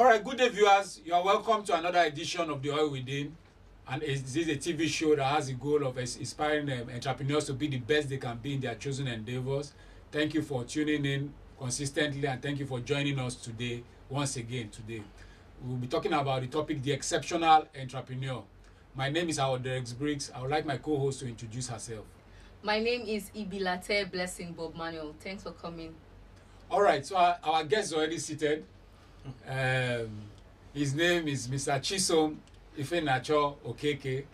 All right, good day, viewers. You are welcome to another edition of The Oil Within. And this is a TV show that has the goal of inspiring entrepreneurs to be the best they can be in their chosen endeavors. Thank you for tuning in consistently, and thank you for joining us today, once again today. We'll be talking about the topic, the exceptional entrepreneur. My name is Howard Derek Briggs. I would like my co-host to introduce herself. My name is Ibilate Blessing Bob Manuel. Thanks for coming. All right, so our guest is already seated. His name is Mr. Chisom Ifenacho Okeke.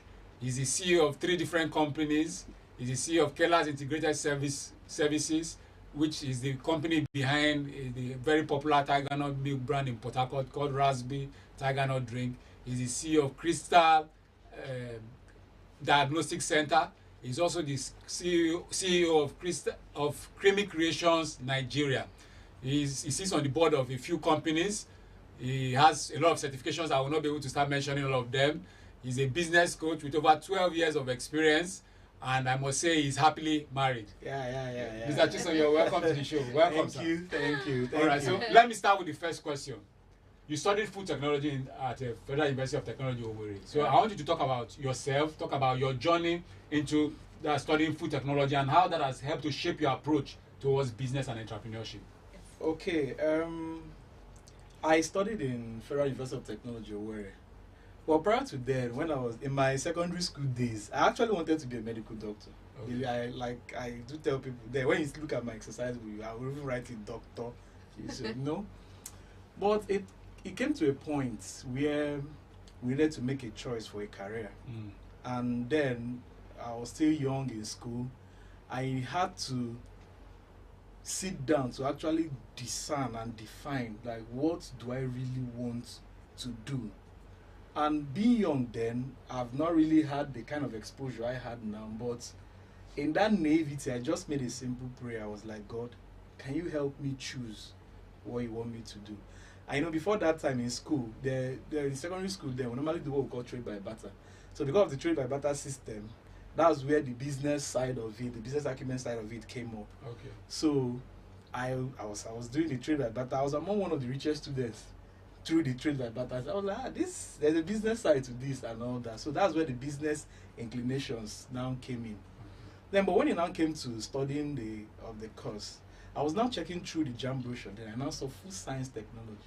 He's the CEO of 3 different companies. He's the CEO of Keller's Integrated Services, which is the company behind the very popular Tiger Nut milk brand in Port Harcourt called Raspberry Tiger Nut drink. He's the CEO of Crystal Diagnostic Center. He's also the CEO of Creamy Creations Nigeria. He sits on the board of a few companies. He has a lot of certifications. I will not be able to start mentioning all of them. He's a business coach with over 12 years of experience, and I must say he's happily married. Yeah. Mr. Chisom, you're welcome to the show. Welcome, Thank you. All right, so let me start with the first question. You studied food technology at Federal University of Technology, Owerri. So I want you to talk about yourself, talk about your journey into studying food technology and how that has helped to shape your approach towards business and entrepreneurship. Okay, I studied in Federal University of Technology, Owerri. Well, prior to that, when I was in my secondary school days, I actually wanted to be a medical doctor. Okay. I do tell people that when you look at my exercise, I will even write it doctor. You said no, but it came to a point where we needed to make a choice for a career, and then I was still young in school. I had to sit down to actually discern and define, like, what do I really want to do. And being young then, I've not really had the kind of exposure I had now, but in that naivety, I just made a simple prayer. I was like, God, can you help me choose what you want me to do? And before that time in school, in secondary school, we normally do what we call trade by barter. So because of the trade by barter system, that's where the business side of it, the business acumen side of it came up. Okay. So I was doing the trade by barter. I was among one of the richest students through the trade by barter. I was like, there's a business side to this and all that. So that's where the business inclinations now came in. Then, but when it now came to studying the course, I was now checking through the JAMB brochure. Then I now saw food science technology.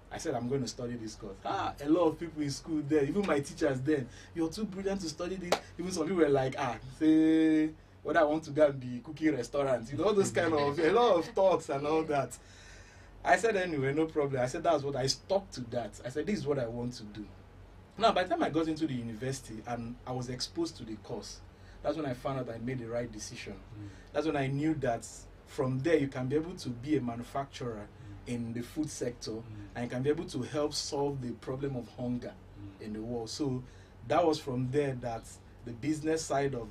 I said, I'm going to study this course. A lot of people in school there, even my teachers then, you're too brilliant to study this. Even some people were like, say, whether I want to go and be cooking restaurants, all those kind of, a lot of talks and all that. I said, anyway, no problem. I said, that's what I stuck to that. I said, this is what I want to do. Now, by the time I got into the university and I was exposed to the course, that's when I found out I made the right decision. That's when I knew that from there you can be able to be a manufacturer in the food sector, and you can be able to help solve the problem of hunger in the world. So that was from there that the business side of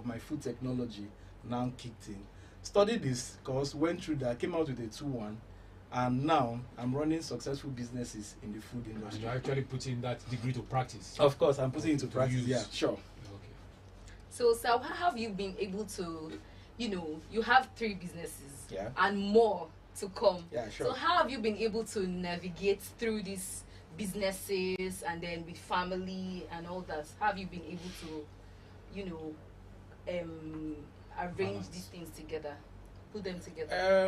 my food technology now kicked in. Studied this course, went through that, came out with a 2-1, and now I'm running successful businesses in the food industry. And you're actually putting that degree to practice. Of course, I'm putting it to practice. Yeah, sure. Okay. So how have you been able to, you have 3 businesses, Yeah. and more to come. Yeah, sure. So how have you been able to navigate through these businesses and then with family and all that? How have you been able to, arrange these things together, put them together?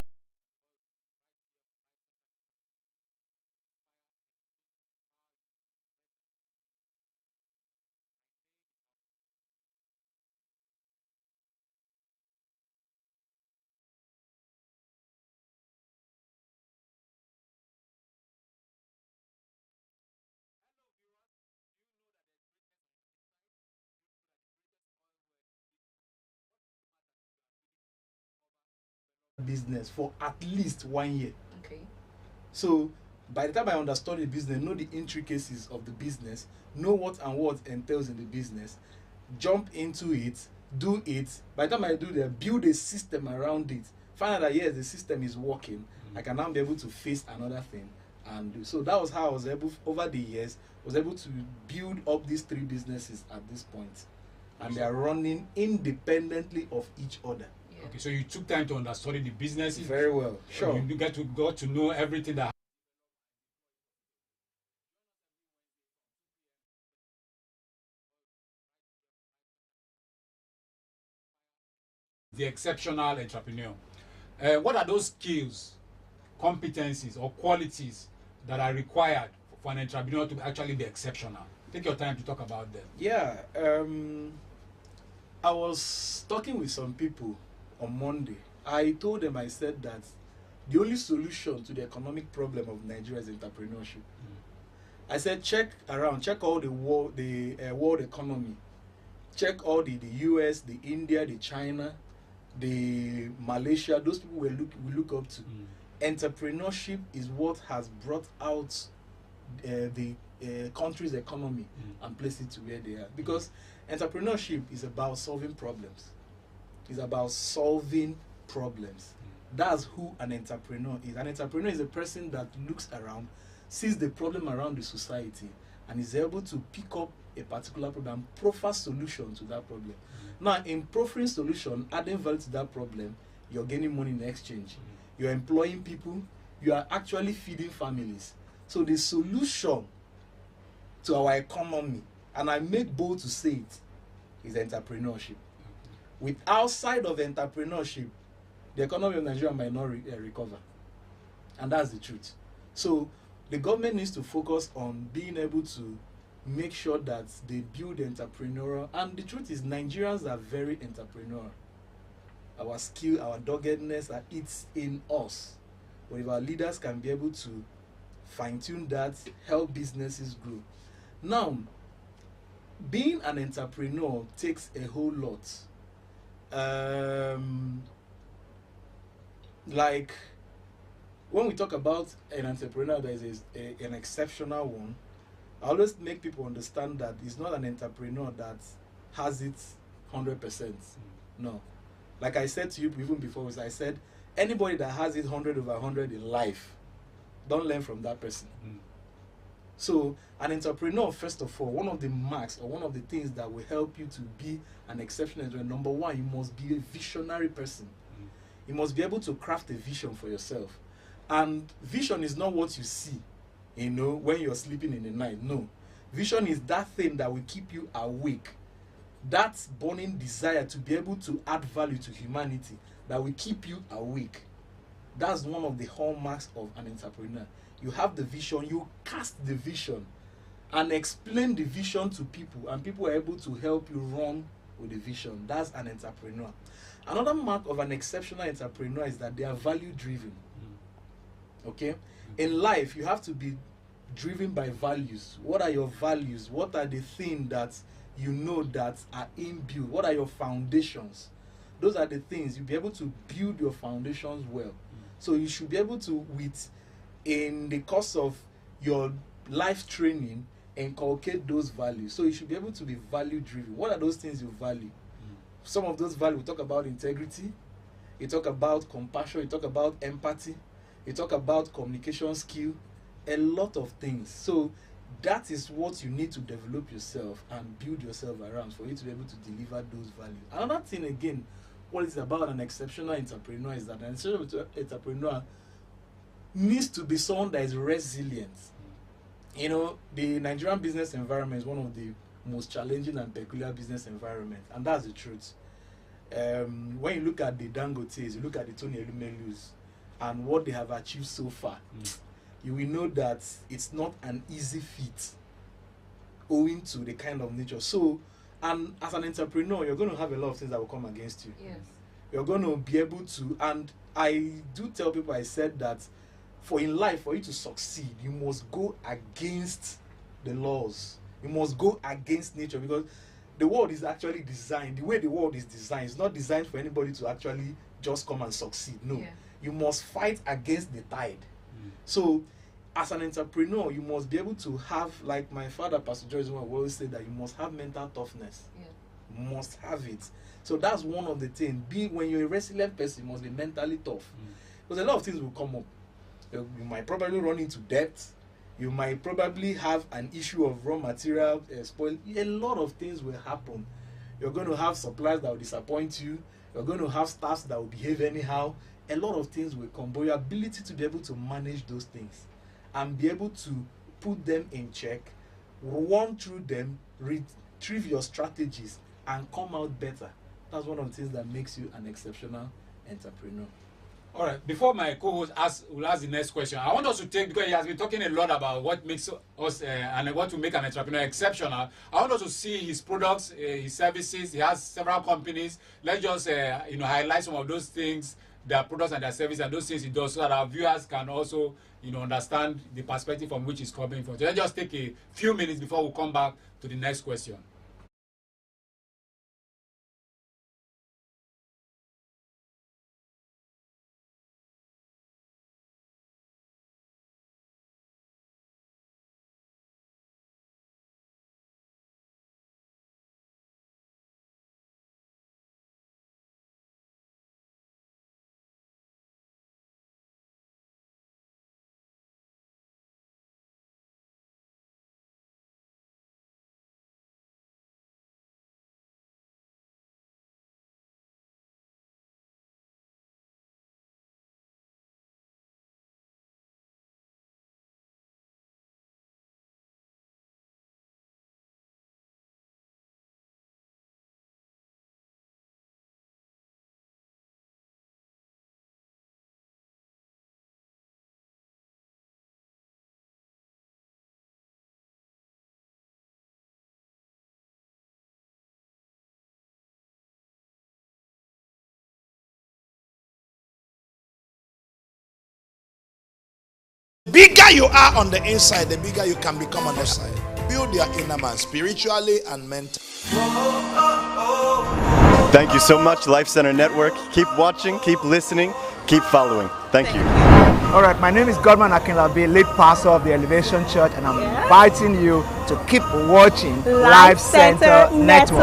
Business for at least 1 year. Okay. So by the time I understood the business, know the intricacies of the business, know what entails in the business, jump into it, do it. By the time I do that, build a system around it, find out that yes, the system is working. I can now be able to face another thing and do. So that was how I was able, over the years, was able to build up these 3 businesses at this point. And they are running independently of each other. Yeah. Okay, so you took time to understudy the businesses. Very well. Sure. You got to know everything that the exceptional entrepreneur. What are those skills, competencies, or qualities that are required for an entrepreneur to actually be exceptional? Take your time to talk about them. Yeah. I was talking with some people on Monday. I told them, I said that the only solution to the economic problem of Nigeria is entrepreneurship. I said, check around, check all the world economy, check all the US, the India, the China, the Malaysia. Those people we look up to. Entrepreneurship is what has brought out the country's economy and placed it to where they are. Because entrepreneurship is about solving problems. It's about solving problems. That's who an entrepreneur is. An entrepreneur is a person that looks around, sees the problem around the society, and is able to pick up a particular problem, proffer solution to that problem. Now, in proffering solution, adding value to that problem, you're gaining money in exchange. You're employing people. You are actually feeding families. So the solution to our economy, and I make bold to say it, is entrepreneurship. With outside of entrepreneurship, the economy of Nigeria might not recover. And that's the truth. So the government needs to focus on being able to make sure that they build entrepreneurial. And the truth is, Nigerians are very entrepreneurial. Our skill, our doggedness, it's in us. But if our leaders can be able to fine-tune that, help businesses grow. Now, being an entrepreneur takes a whole lot. Like, when we talk about an entrepreneur that is an exceptional one, I always make people understand that it's not an entrepreneur that has it 100%. No. Like I said to you even before, I said, anybody that has it 100 over 100 in life, don't learn from that person. So, an entrepreneur, first of all, one of the marks or one of the things that will help you to be an exceptional entrepreneur, number one, you must be a visionary person. You must be able to craft a vision for yourself. And vision is not what you see, when you're sleeping in the night. No. Vision is that thing that will keep you awake. That burning desire to be able to add value to humanity that will keep you awake. That's one of the hallmarks of an entrepreneur. You have the vision, you cast the vision and explain the vision to people, and people are able to help you run with the vision. That's an entrepreneur. Another mark of an exceptional entrepreneur is that they are value driven. Okay? In life, you have to be driven by values. What are your values? What are the things that you know that are inbuilt? What are your foundations? Those are the things. You'll be able to build your foundations well. So you should be able to, in the course of your life training, inculcate those values. So you should be able to be value driven. What are those things you value? Some of those values, we talk about integrity, you talk about compassion, you talk about empathy, you talk about communication skill, a lot of things. So that is what you need to develop yourself and build yourself around for you to be able to deliver those values. Another thing, again, what is about an exceptional entrepreneur is that an exceptional entrepreneur needs to be someone that is resilient. The Nigerian business environment is one of the most challenging and peculiar business environments, and that's the truth. When you look at the Dangotes, you look at the Tony Elumelus and what they have achieved so far, you will know that it's not an easy feat owing to the kind of nature. So, and as an entrepreneur, you're going to have a lot of things that will come against you. Yes. You're going to be able to, and I do tell people, I said that in life, for you to succeed, you must go against the laws. You must go against nature, because the world is actually designed, the way the world is designed, it's not designed for anybody to actually just come and succeed. No. Yeah. You must fight against the tide. So, as an entrepreneur, you must be able to have, like my father, Pastor George, will always say that you must have mental toughness. Yeah. You must have it. So that's one of the things. When you're a resilient person, you must be mentally tough. Because a lot of things will come up. You might probably run into debt. You might probably have an issue of raw material spoil. A lot of things will happen. You're going to have suppliers that will disappoint you. You're going to have staffs that will behave anyhow. A lot of things will come, but your ability to be able to manage those things and be able to put them in check, run through them, retrieve your strategies, and come out better. That's one of the things that makes you an exceptional entrepreneur. All right. Before my co-host will ask the next question, I want us to take, because he has been talking a lot about what makes us and what to make an entrepreneur exceptional. I want us to see his products, his services. He has several companies. Let's just highlight some of those things, their products and their services, and those things he does, so that our viewers can also understand the perspective from which he's coming from. So let's just take a few minutes before we come back to the next question. Bigger you are on the inside, the bigger you can become on the outside. Build your inner man spiritually and mentally. Thank you so much, Life Center Network. Keep watching, keep listening, keep following. Thank you. All right, my name is Godman Akinlabi, lead pastor of the Elevation Church, and I'm inviting you to keep watching Life Center Network.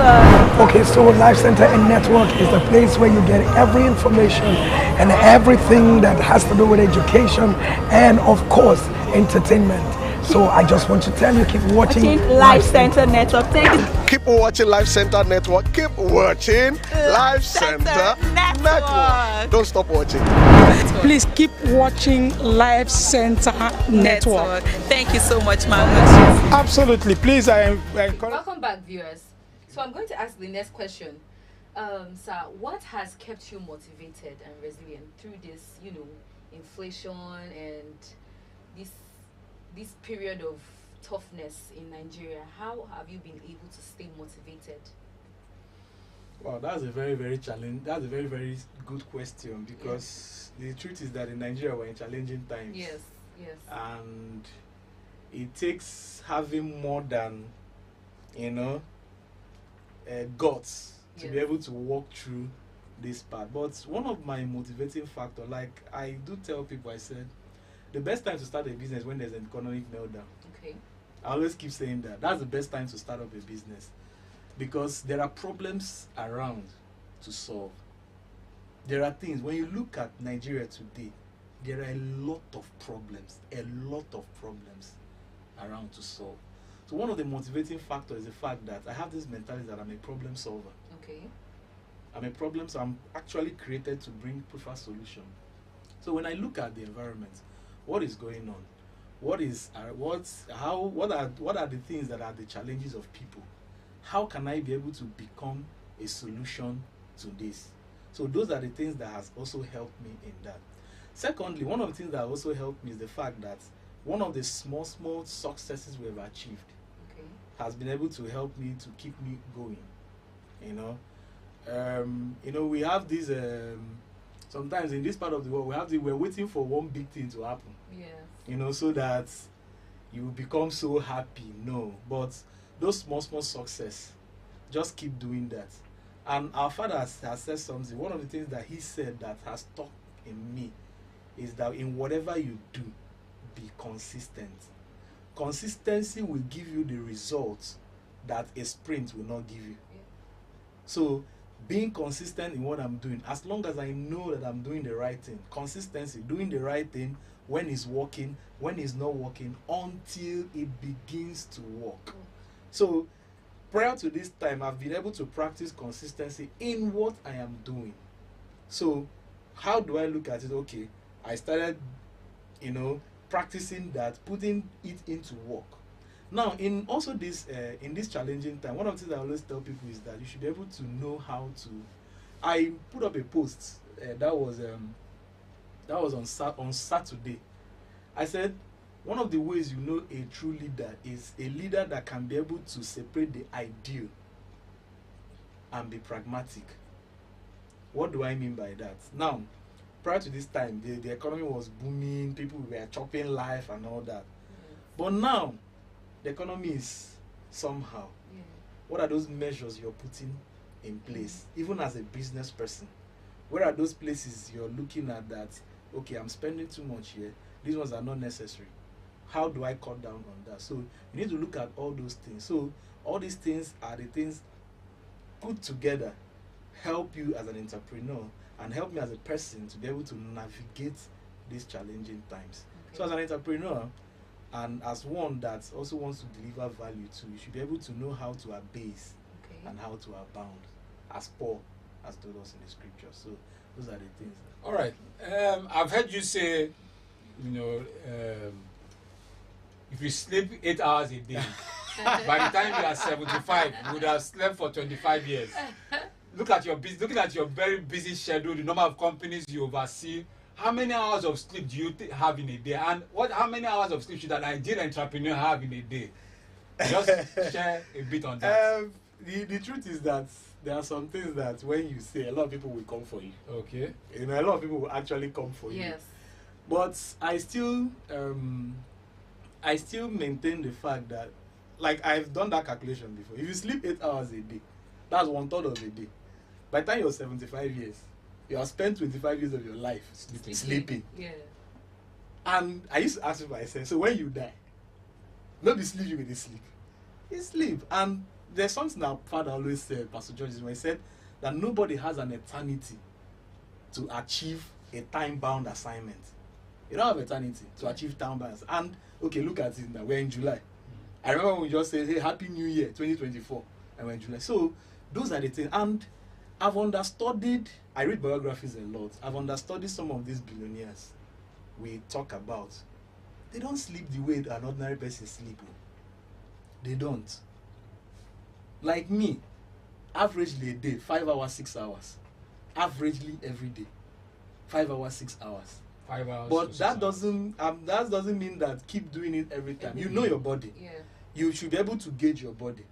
Okay, so Life Center and Network is the place where you get every information and everything that has to do with education and, of course, entertainment. So I just want to tell you, keep watching Life Center Network. Thank you. Keep watching Life Center Network. Keep watching Life Center Network. Don't stop watching. Please keep watching Life Center Network. Thank you so much, Mama. Absolutely. Please, I encourage. Welcome back, viewers. So I'm going to ask the next question. Sir, what has kept you motivated and resilient through this, inflation and this period of toughness in Nigeria? How have you been able to stay motivated? Wow, that's a very, very That's a very, very good question, because the truth is that in Nigeria we're in challenging times. Yes. And it takes having more than, guts to be able to walk through this part. But one of my motivating factors, like I do tell people, I said, the best time to start a business when there's an economic meltdown. Okay. I always keep saying that. That's the best time to start up a business, because there are problems around to solve. There are things, when you look at Nigeria today, there are a lot of problems around to solve. So one of the motivating factors is the fact that I have this mentality that I'm a problem solver. Okay. So I'm actually created to bring preferred solution. So when I look at the environment, what is going on? What are the things that are the challenges of people? How can I be able to become a solution to this? So those are the things that has also helped me in that. Secondly, one of the things that also helped me is the fact that one of the small successes we have achieved has been able to help me to keep me going. We have these sometimes in this part of the world we're waiting for one big thing to happen. Yes. So that you will become so happy. No, but those small success, just keep doing that. And our father has said something. One of the things that he said that has stuck in me is that in whatever you do, be consistent. Consistency will give you the results that a sprint will not give you. So being consistent in what I'm doing, as long as I know that I'm doing the right thing, consistency, doing the right thing when it's working, when it's not working, until it begins to work. So prior to this time, I've been able to practice consistency in what I am doing. So how do I look at it? Okay, I started, practicing that, putting it into work. Now, in also this in this challenging time, one of the things I always tell people is that you should be able to know how to. I put up a post that was on Saturday. I said one of the ways you know a true leader is a leader that can be able to separate the ideal and be pragmatic. What do I mean by that? Now, prior to this time, the economy was booming, people were chopping life and all that. But now, the economy is somehow. What are those measures you're putting in place, even as a business person? Where are those places you're looking at that, okay, I'm spending too much here, these ones are not necessary. How do I cut down on that? So you need to look at all those things. So all these things are the things put together help you as an entrepreneur and help me as a person to be able to navigate these challenging times. Okay. So as an entrepreneur and as one that also wants to deliver value too, you should be able to know how to abase and how to abound, as Paul has told us in the scripture. So those are the things. All right. I've heard you say, if you sleep 8 hours a day, by the time you are 75, you would have slept for 25 years. Looking at your very busy schedule, the number of companies you oversee, how many hours of sleep do you have in a day? And how many hours of sleep should an ideal entrepreneur have in a day? Just share a bit on that. The truth is that there are some things that when you say, a lot of people will come for you. Okay. A lot of people will actually come for you. Yes. But I still maintain the fact that, like, I've done that calculation before. If you sleep 8 hours a day, that's 1/3 of a day. By the time you're 75 years, you have spent 25 years of your life sleeping. Yeah. And I used to ask myself, so when you die, not be sleep, you will sleep. You sleep. And there's something that Father always said, Pastor George, when he said that nobody has an eternity to achieve a time-bound assignment. You don't have eternity to achieve time-bound. And, okay, look at it now. We're in July. I remember when we just said, hey, Happy New Year, 2024. And we're in July. So, those are the things. And I've understudied, I read biographies a lot. I've understudied some of these billionaires we talk about. They don't sleep the way an ordinary person sleeps. They don't. Like me, averagely a day, 5 hours, 6 hours. Averagely every day, 5 hours, 6 hours. 5 hours. But that doesn't mean that keep doing it every time. You know your body. Yeah. You should be able to gauge your body.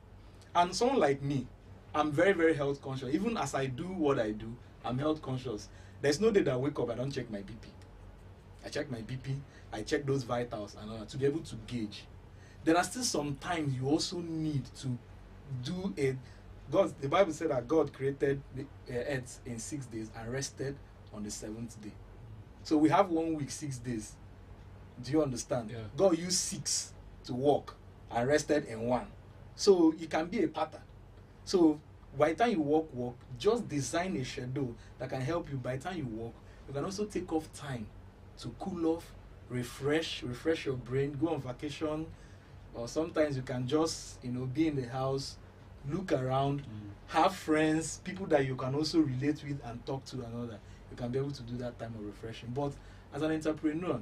And someone like me, I'm very, very health conscious. Even as I do what I do, I'm health conscious. There's no day that I wake up, I don't check my BP. I check my BP, I check those vitals and all that to be able to gauge. There are still some times you also need to do the Bible said that God created the earth in 6 days and rested on the 7th day. So we have 1 week, 6 days. Do you understand? Yeah. God used 6 to walk and rested in 1. So it can be a pattern. So by the time you walk, just design a schedule that can help you. By the time you walk, you can also take off time to cool off, refresh your brain, go on vacation, or sometimes you can just be in the house, look around, have friends, people that you can also relate with and talk to and all that. You can be able to do that time of refreshing. But as an entrepreneur,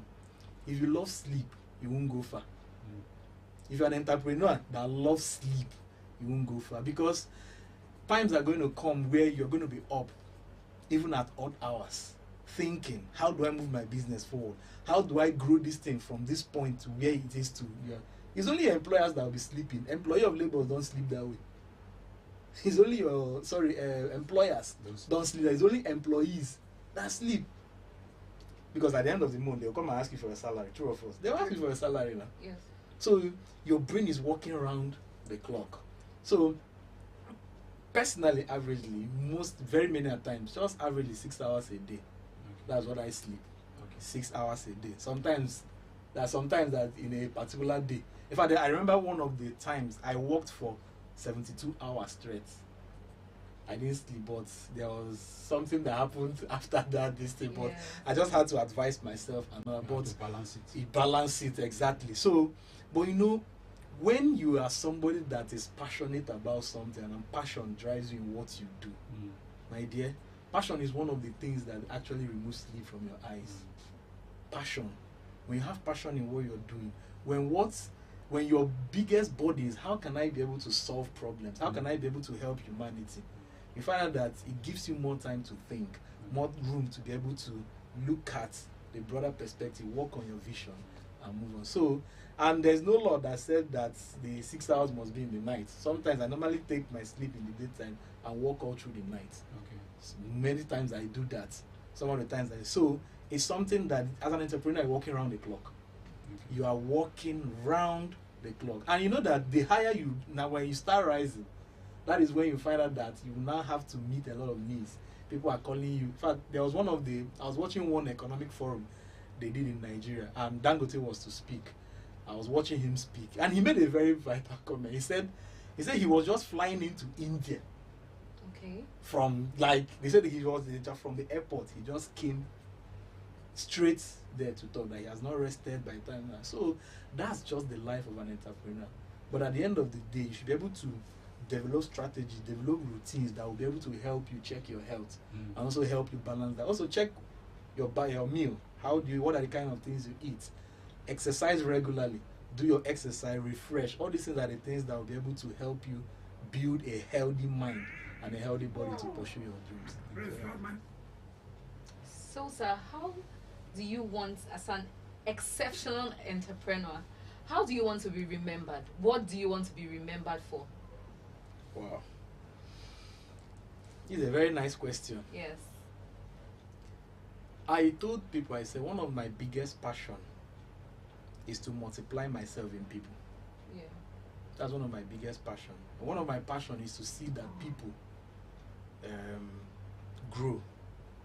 if you love sleep, you won't go far. If you're an entrepreneur that loves sleep, you won't go far, because times are going to come where you're going to be up, even at odd hours, thinking, how do I move my business forward? How do I grow this thing from this point to where it is to? It's only employers that will be sleeping. Employee of labor don't sleep that way. It's only employers don't sleep. It's only employees that sleep. Because at the end of the month, they'll come and ask you for a salary. True or false? They'll ask you for a salary now. Yes. So your brain is working around the clock. So personally, averagely, very many times, just averagely 6 hours a day. Okay. That's what I sleep. Okay. 6 hours a day. Sometimes that in a particular day. In fact, I remember one of the times I worked for 72 hours straight. I didn't sleep, but there was something that happened after that this thing. But I just had to advise myself and all. But balance it. Balance it exactly. So, but when you are somebody that is passionate about something, and passion drives you in what you do, my dear, passion is one of the things that actually removes sleep from your eyes. Passion. When you have passion in what you're doing, when your biggest body is how can I be able to solve problems? How can I be able to help humanity? You find out that it gives you more time to think, more room to be able to look at the broader perspective, work on your vision, and move on. So, and there's no law that said that the 6 hours must be in the night. Sometimes I normally take my sleep in the daytime and walk all through the night. Okay. So many times I do that. Some of the times so it's something that as an entrepreneur you're working around the clock. Okay. You are working round the clock. And you know that the higher you now when you start rising, that is when you find out that you now have to meet a lot of needs. People are calling you. In fact, there was I was watching one economic forum they did in Nigeria, and Dangote was to speak. I was watching him speak, and he made a very vital comment. He said he was just flying into India. Okay. From they said he was just from the airport. He just came straight there to talk that he has not rested by the time now. So that's just the life of an entrepreneur. But at the end of the day, you should be able to develop strategy, develop routines that will be able to help you check your health and also help you balance that. Also check your meal. What are the kind of things you eat? Exercise regularly. Do your exercise, refresh. All these things are the things that will be able to help you build a healthy mind and a healthy body to pursue your dreams. So, sir, how do you want, as an exceptional entrepreneur, how do you want to be remembered? What do you want to be remembered for? Wow. It's a very nice question. Yes. I told people, I said, one of my biggest passion is to multiply myself in people. Yeah. That's one of my biggest passion. One of my passion is to see that people grow,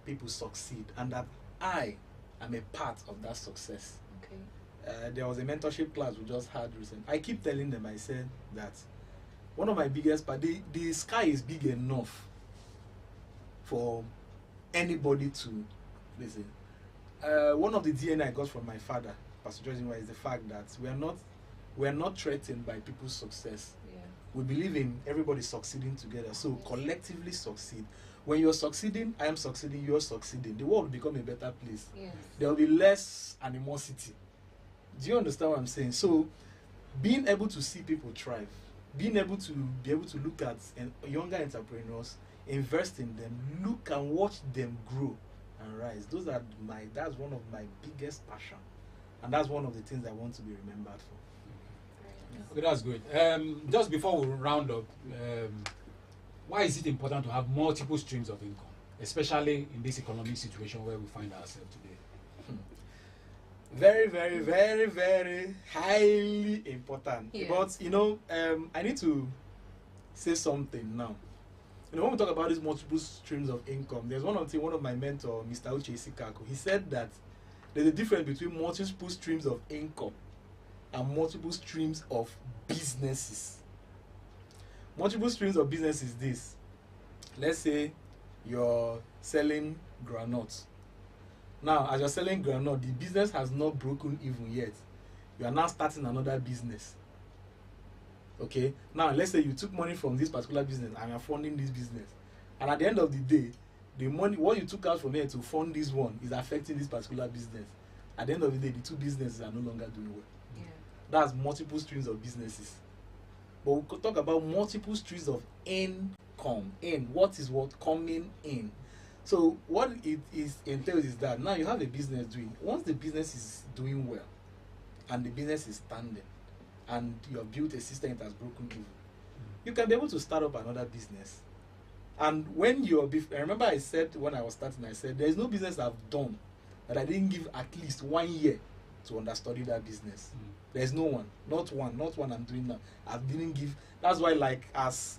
people succeed, and that I am a part of that success. Okay. There was a mentorship class we just had recently. I keep telling them, I said that one of my biggest the sky is big enough for anybody to listen. One of the DNA I got from my father, Pastor George, is the fact that we are not threatened by people's success. Yeah. We believe in everybody succeeding together. So collectively succeed. When you're succeeding, I am succeeding, you're succeeding. The world will become a better place. Yes. There will be less animosity. Do you understand what I'm saying? So being able to see people thrive, being able to look at younger entrepreneurs, invest in them, look and watch them grow and rise. That's one of my biggest passion. And that's one of the things I want to be remembered for. Okay, that's good. Just before we round up, why is it important to have multiple streams of income, especially in this economic situation where we find ourselves today? Very, very, very, very highly important. Yes. But I need to say something now. When we talk about these multiple streams of income, there's one of my mentor, Mr. Uche Sikako, he said that there's a difference between multiple streams of income and multiple streams of businesses. Multiple streams of business is this. Let's say you're selling granules. Now, as you're selling granule, the business has not broken even yet. You are now starting another business. Okay? Now, let's say you took money from this particular business and you're funding this business. And at the end of the day, the money, what you took out from here to fund this one is affecting this particular business. At the end of the day, the two businesses are no longer doing well. Yeah. That's multiple streams of businesses. But we could talk about multiple streams of income. What is what coming in? So what it entails is that now you have a business doing. Once the business is doing well, and the business is standing, and you have built a system that has broken even, you can be able to start up another business. And when I remember I said when I was starting, I said there is no business I've done that I didn't give at least 1 year to understudy that business. There's no one, not one I'm doing now. I didn't give. That's why, as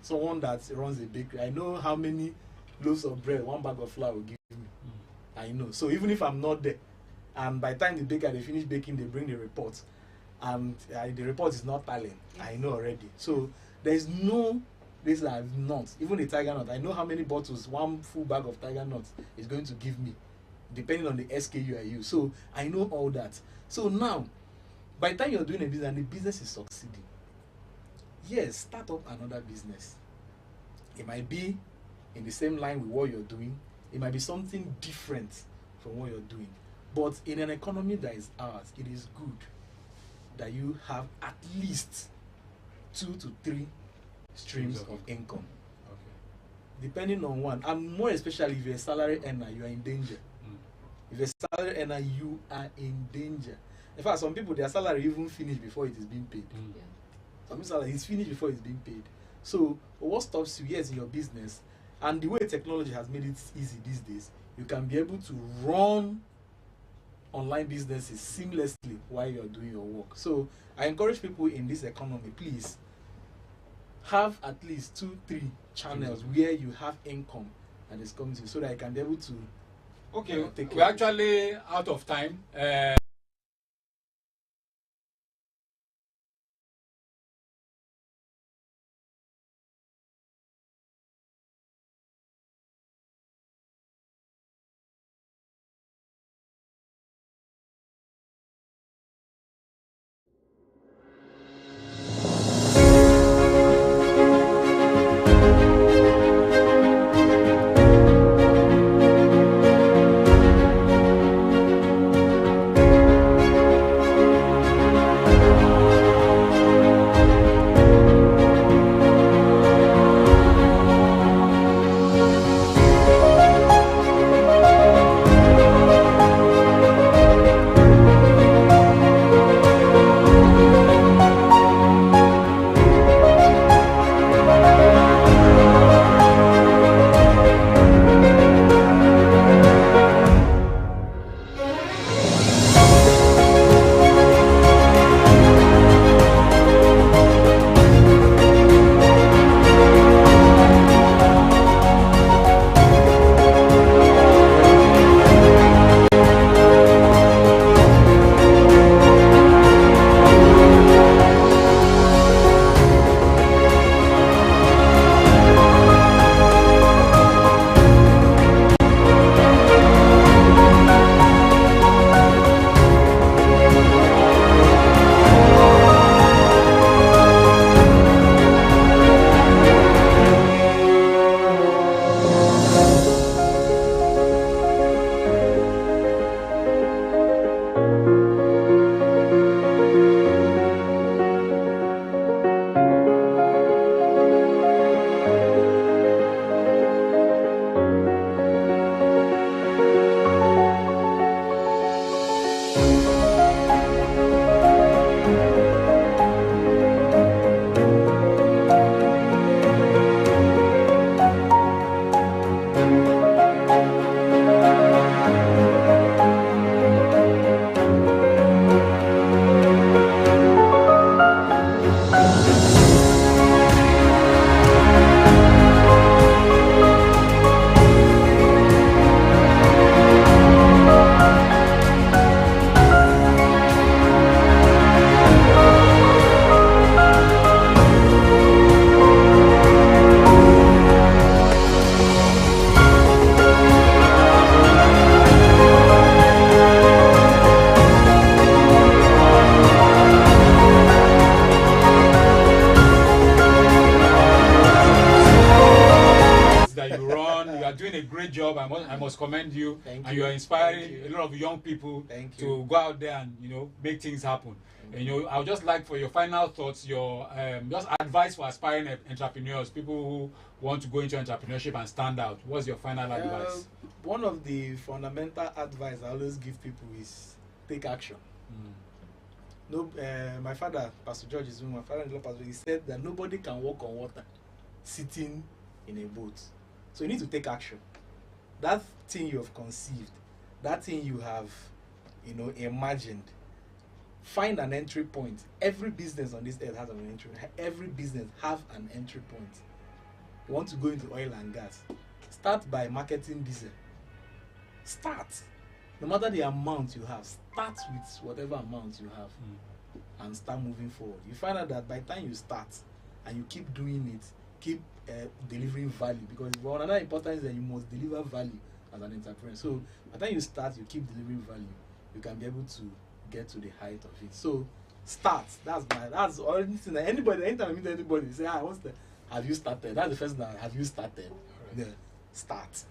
someone that runs a bakery, I know how many loaves of bread 1 bag of flour will give me. I know. So even if I'm not there, and by the time they finish baking, they bring the report, and the report is not tallying. I know already. So there's no place that I've not. Even the tiger nut, I know how many bottles 1 full bag of tiger nuts is going to give me, depending on the SKU I use. So I know all that. So now, By the time you're doing a business and the business is succeeding, yes, start up another business. It might be in the same line with what you're doing. It might be something different from what you're doing. But in an economy that is ours, it is good that you have at least 2 to 3 streams of income. Okay. Depending on one, and more especially if you're a salary earner, you are in danger. If you're a salary earner, you are in danger. In fact, some people, their salary even finish before it is being paid. Yeah. Some people's salary is finished before it's being paid. So, what stops you? Yes, in your business, and the way technology has made it easy these days, you can be able to run online businesses seamlessly while you're doing your work. So, I encourage people in this economy, please have at least 2-3 channels where you have income and it's coming to you, so that you can be able to. Okay, we're actually out of time. Job. I must commend you. Thank you are inspiring a lot of young people to go out there and make things happen. And I would just like for your final thoughts, your just advice for aspiring entrepreneurs, people who want to go into entrepreneurship and stand out. What's your final advice? One of the fundamental advice I always give people is take action. No, my father, Pastor George, is my father-in-law, Pastor. He said that nobody can walk on water sitting in a boat. So you need to take action. That thing you have conceived, that thing you have, imagined, find an entry point. Every business on this earth has an entry. Every business have an entry point. You want to go into oil and gas, start by marketing diesel. Start. No matter the amount you have, start with whatever amount you have and start moving forward. You find out that by the time you start and you keep doing it, keep delivering value, because another important is that you must deliver value as an entrepreneur. So by the time you start, you keep delivering value, you can be able to get to the height of it. So Start. That's all anything. Anybody, anytime I meet anybody, say, have you started? That's the first thing. Have you started? Yeah. Start.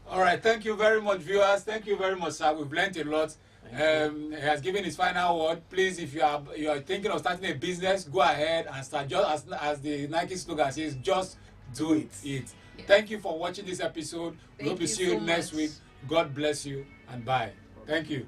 All right. Thank you very much, viewers. Thank you very much, sir. We've learned a lot. He has given his final word. Please, if you are thinking of starting a business, go ahead and start. Just as the Nike slogan says, just do it. Yeah. Thank you for watching this episode. We hope to see you so next much. week. God bless you and bye. Thank you.